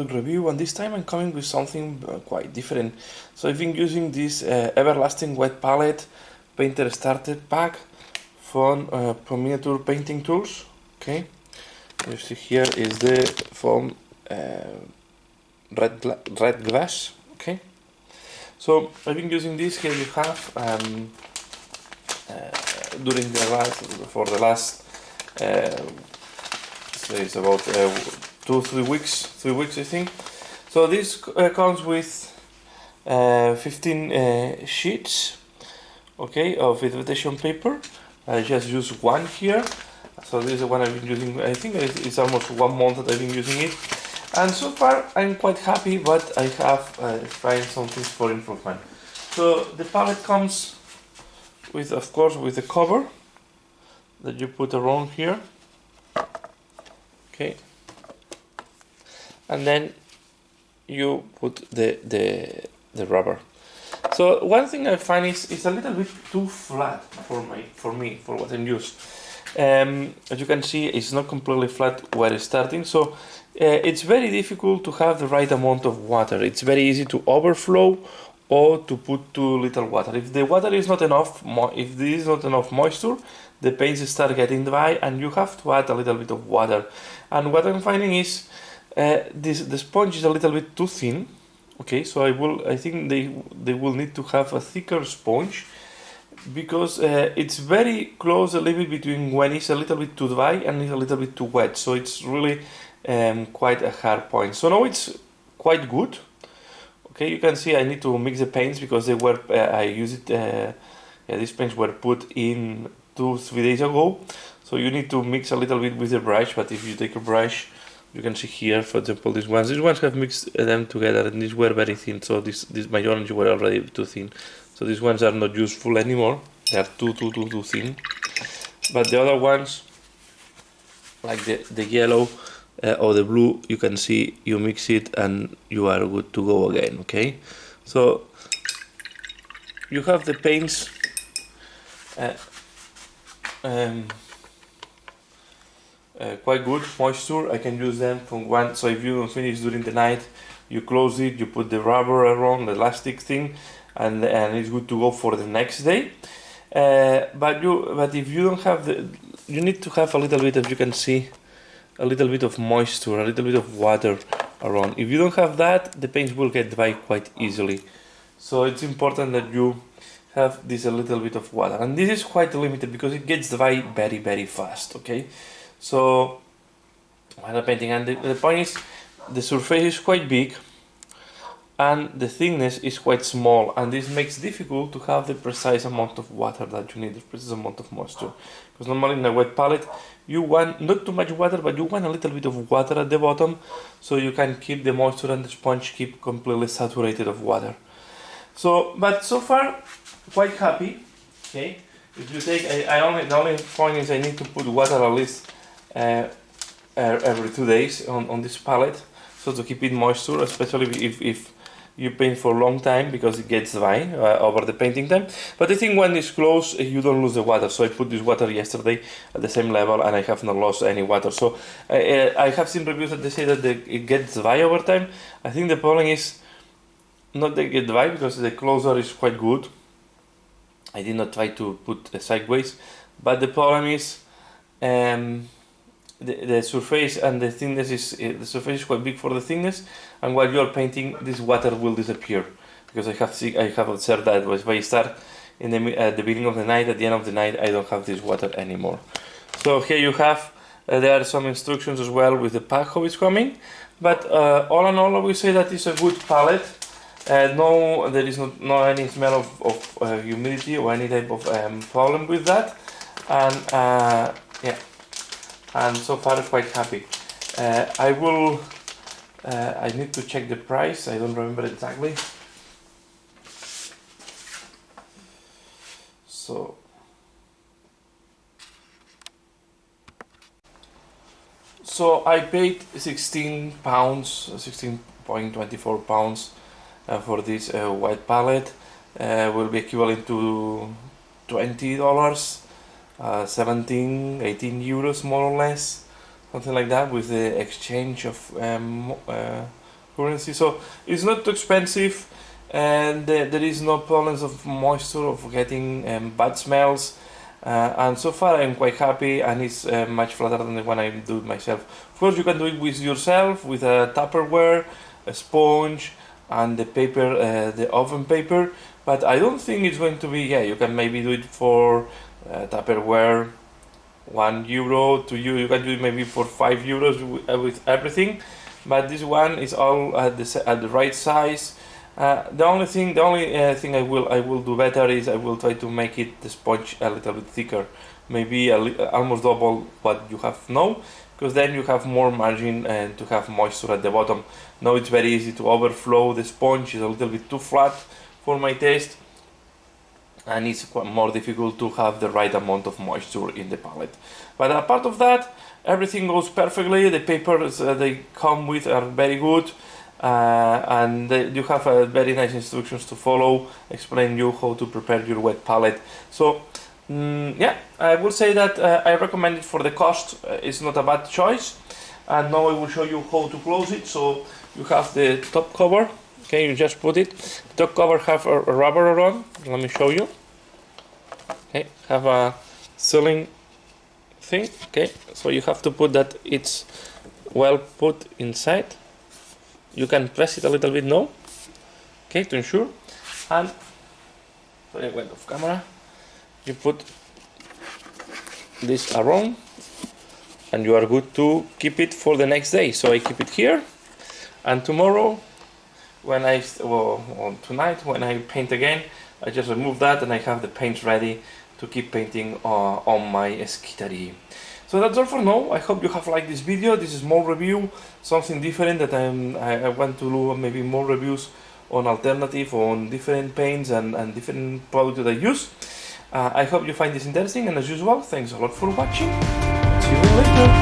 quick review, and this time I'm coming with something quite different. So I've been using this Everlasting Wet Palette Painter Starter Pack from Miniature Painting Tools. Okay, you see here is the from Redgrass. Okay, so I've been using this. Here you have during the last so it's about 2-3 weeks, 3 weeks I think. So this comes with 15 sheets, okay, of invitation paper. I just use one here. So this is the one I've been using. I think it's almost 1 month that I've been using it, and so far I'm quite happy. But I have tried some things for improvement. So the palette comes with, of course, with the cover that you put around here. Okay, and then you put the rubber. So one thing I find is it's a little bit too flat for what I'm used. As you can see, it's not completely flat where it's starting, so it's very difficult to have the right amount of water. It's very easy to overflow or to put too little water. If the water is not enough, if there is not enough moisture, the paints start getting dry, and you have to add a little bit of water. And what I'm finding is the sponge is a little bit too thin. Okay, so I think they will need to have a thicker sponge, because it's very close a little bit between when it's a little bit too dry and it's a little bit too wet. So it's really quite a hard point. So now it's quite good. Okay, you can see I need to mix the paints because they were I used it. These paints were put in 2-3 days ago. So you need to mix a little bit with the brush. But if you take a brush, you can see here, for example, these ones have mixed them together, and these were very thin. So this my orange were already too thin. So these ones are not useful anymore. They are too thin. But the other ones, like the yellow or the blue, you can see you mix it and you are good to go again. Okay, so you have the paints quite good moisture. I can use them from one. So if you don't finish during the night, you close it, you put the rubber around the elastic thing, and it's good to go for the next day. But if you don't have you need to have a little bit, as you can see, a little bit of moisture, a little bit of water around. If you don't have that, the paints will get dry quite easily. So it's important that you have this a little bit of water, and this is quite limited because it gets dry very fast. Okay, so while painting, and the point is, the surface is quite big and the thickness is quite small, and this makes it difficult to have the precise amount of water that you need, the precise amount of moisture. Because normally in a wet palette you want not too much water, but you want a little bit of water at the bottom, so you can keep the moisture and the sponge keep completely saturated of water. So, but so far quite happy. Okay, if you take the only point is I need to put water at least every 2 days on this palette, so to keep it moisture, especially if you paint for a long time, because it gets dry over the painting time. But I think when it's close, you don't lose the water. So I put this water yesterday at the same level, and I have not lost any water. So I have seen reviews that they say that it gets dry over time. I think the problem is not they get dry, because the closure is quite good. I did not try to put sideways, but the problem is the surface and the thickness is the surface is quite big for the thickness, and while you are painting, this water will disappear, because I have observed that if I start at the beginning of the night, at the end of the night I don't have this water anymore. So here you have there are some instructions as well with the pack how it's coming, but all in all I will say that it's a good palette. No, there is no any smell of humidity or any type of problem with that, and yeah. And so far quite happy. I need to check the price, I don't remember exactly. So I paid £16, £16.24 for this white palette. Will be equivalent to $20, 17-18 euros more or less, something like that, with the exchange of currency, so it's not too expensive, and there is no problems of moisture, of getting bad smells, and so far I'm quite happy, and it's much flatter than the one I do it myself. Of course, you can do it with yourself, with a Tupperware, a sponge, and the paper, the oven paper, but I don't think it's going to be, yeah, you can maybe do it for Tupperware, €1 to you can do it maybe for €5 with everything, but this one is all at the right size. The only thing I will do better is I will try to make it the sponge a little bit thicker, maybe almost double what you have now, because then you have more margin and to have moisture at the bottom. Now it's very easy to overflow. The sponge is a little bit too flat for my taste, and it's quite more difficult to have the right amount of moisture in the palette. But apart of that, everything goes perfectly. The papers they come with are very good, and you have very nice instructions to follow, explain you how to prepare your wet palette. So yeah, I will say that I recommend it for the cost. It's not a bad choice. And now I will show you how to close it. So you have the top cover. Okay, you just put it. The top cover have a rubber around. Let me show you. Okay, have a sealing thing. Okay, so you have to put that it's well put inside. You can press it a little bit now. Okay, to ensure. And sorry, I went off camera. You put this around, and you are good to keep it for the next day. So I keep it here, and tomorrow, when tonight when I paint again, I just remove that, and I have the paint ready to keep painting on my skittery. So that's all for now. I hope you have liked this video. This is more review, something different that I want to do, maybe more reviews on alternative, on different paints and different products that I use. I hope you find this interesting, and as usual, thanks a lot for watching. See you later.